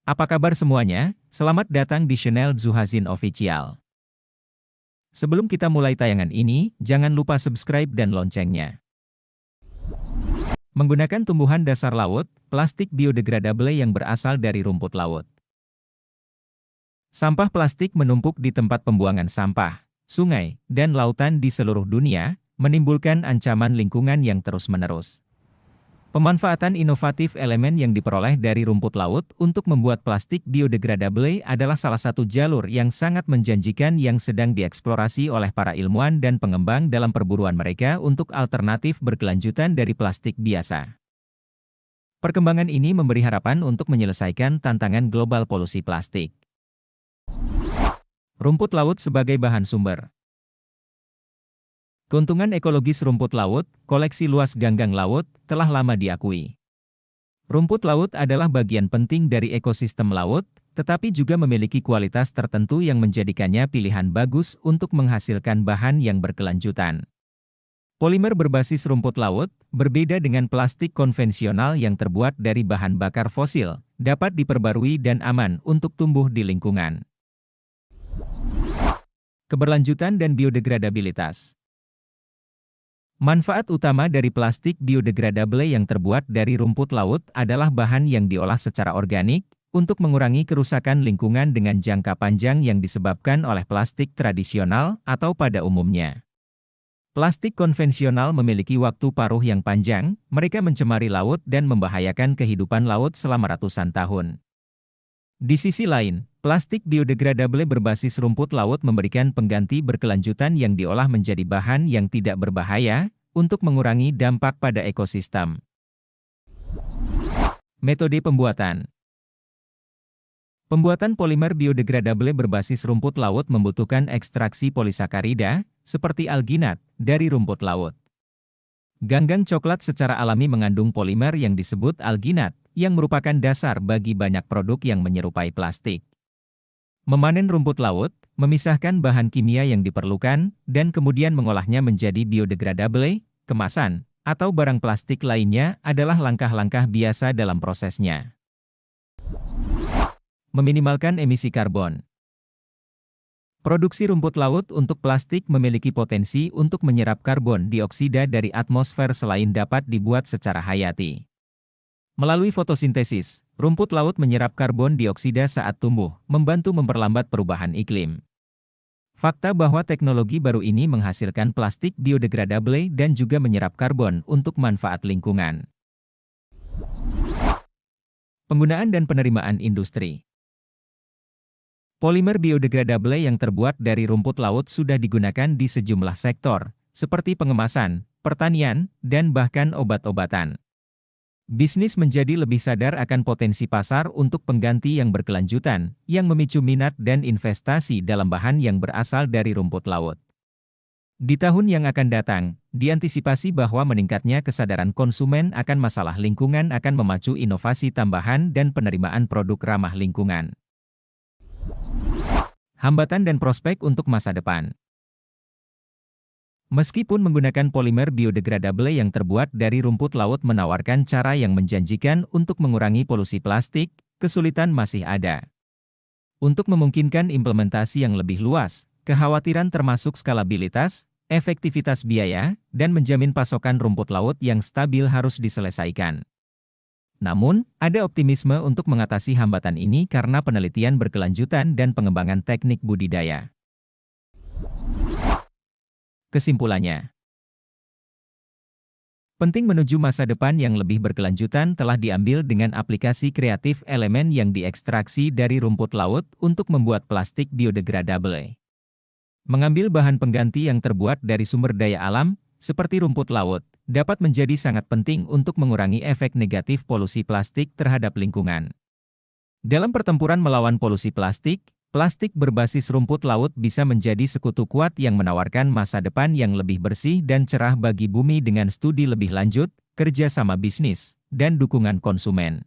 Apa kabar semuanya? Selamat datang di channel Zuhazin Official. Sebelum kita mulai tayangan ini, jangan lupa subscribe dan loncengnya. Menggunakan tumbuhan dasar laut, plastik biodegradable yang berasal dari rumput laut. Sampah plastik menumpuk di tempat pembuangan sampah, sungai, dan lautan di seluruh dunia, menimbulkan ancaman lingkungan yang terus-menerus. Pemanfaatan inovatif elemen yang diperoleh dari rumput laut untuk membuat plastik biodegradable adalah salah satu jalur yang sangat menjanjikan yang sedang dieksplorasi oleh para ilmuwan dan pengembang dalam perburuan mereka untuk alternatif berkelanjutan dari plastik biasa. Perkembangan ini memberi harapan untuk menyelesaikan tantangan global polusi plastik. Rumput laut sebagai bahan sumber. Keuntungan ekologis rumput laut, koleksi luas ganggang laut, telah lama diakui. Rumput laut adalah bagian penting dari ekosistem laut, tetapi juga memiliki kualitas tertentu yang menjadikannya pilihan bagus untuk menghasilkan bahan yang berkelanjutan. Polimer berbasis rumput laut, berbeda dengan plastik konvensional yang terbuat dari bahan bakar fosil, dapat diperbarui dan aman untuk tumbuh di lingkungan. Keberlanjutan dan biodegradabilitas. Manfaat utama dari plastik biodegradable yang terbuat dari rumput laut adalah bahan yang diolah secara organik, untuk mengurangi kerusakan lingkungan dengan jangka panjang yang disebabkan oleh plastik tradisional atau pada umumnya. Plastik konvensional memiliki waktu paruh yang panjang, mereka mencemari laut dan membahayakan kehidupan laut selama ratusan tahun. Di sisi lain, plastik biodegradable berbasis rumput laut memberikan pengganti berkelanjutan yang diolah menjadi bahan yang tidak berbahaya, untuk mengurangi dampak pada ekosistem. Metode pembuatan. Pembuatan polimer biodegradable berbasis rumput laut membutuhkan ekstraksi polisakarida, seperti alginat, dari rumput laut. Ganggang coklat secara alami mengandung polimer yang disebut alginat, yang merupakan dasar bagi banyak produk yang menyerupai plastik. Memanen rumput laut, memisahkan bahan kimia yang diperlukan, dan kemudian mengolahnya menjadi biodegradable, kemasan, atau barang plastik lainnya adalah langkah-langkah biasa dalam prosesnya. Meminimalkan emisi karbon. Produksi rumput laut untuk plastik memiliki potensi untuk menyerap karbon dioksida dari atmosfer selain dapat dibuat secara hayati. Melalui fotosintesis, rumput laut menyerap karbon dioksida saat tumbuh, membantu memperlambat perubahan iklim. Fakta bahwa teknologi baru ini menghasilkan plastik biodegradable dan juga menyerap karbon untuk manfaat lingkungan. Penggunaan dan penerimaan industri. Polimer biodegradable yang terbuat dari rumput laut sudah digunakan di sejumlah sektor, seperti pengemasan, pertanian, dan bahkan obat-obatan. Bisnis menjadi lebih sadar akan potensi pasar untuk pengganti yang berkelanjutan, yang memicu minat dan investasi dalam bahan yang berasal dari rumput laut. Di tahun yang akan datang, diantisipasi bahwa meningkatnya kesadaran konsumen akan masalah lingkungan akan memacu inovasi tambahan dan penerimaan produk ramah lingkungan. Hambatan dan prospek untuk masa depan. Meskipun menggunakan polimer biodegradable yang terbuat dari rumput laut menawarkan cara yang menjanjikan untuk mengurangi polusi plastik, kesulitan masih ada. Untuk memungkinkan implementasi yang lebih luas, kekhawatiran termasuk skalabilitas, efektivitas biaya, dan menjamin pasokan rumput laut yang stabil harus diselesaikan. Namun, ada optimisme untuk mengatasi hambatan ini karena penelitian berkelanjutan dan pengembangan teknik budidaya. Kesimpulannya, penting menuju masa depan yang lebih berkelanjutan telah diambil dengan aplikasi kreatif elemen yang diekstraksi dari rumput laut untuk membuat plastik biodegradable. Mengambil bahan pengganti yang terbuat dari sumber daya alam, seperti rumput laut, dapat menjadi sangat penting untuk mengurangi efek negatif polusi plastik terhadap lingkungan. Dalam pertempuran melawan polusi plastik, plastik berbasis rumput laut bisa menjadi sekutu kuat yang menawarkan masa depan yang lebih bersih dan cerah bagi bumi dengan studi lebih lanjut, kerja sama bisnis, dan dukungan konsumen.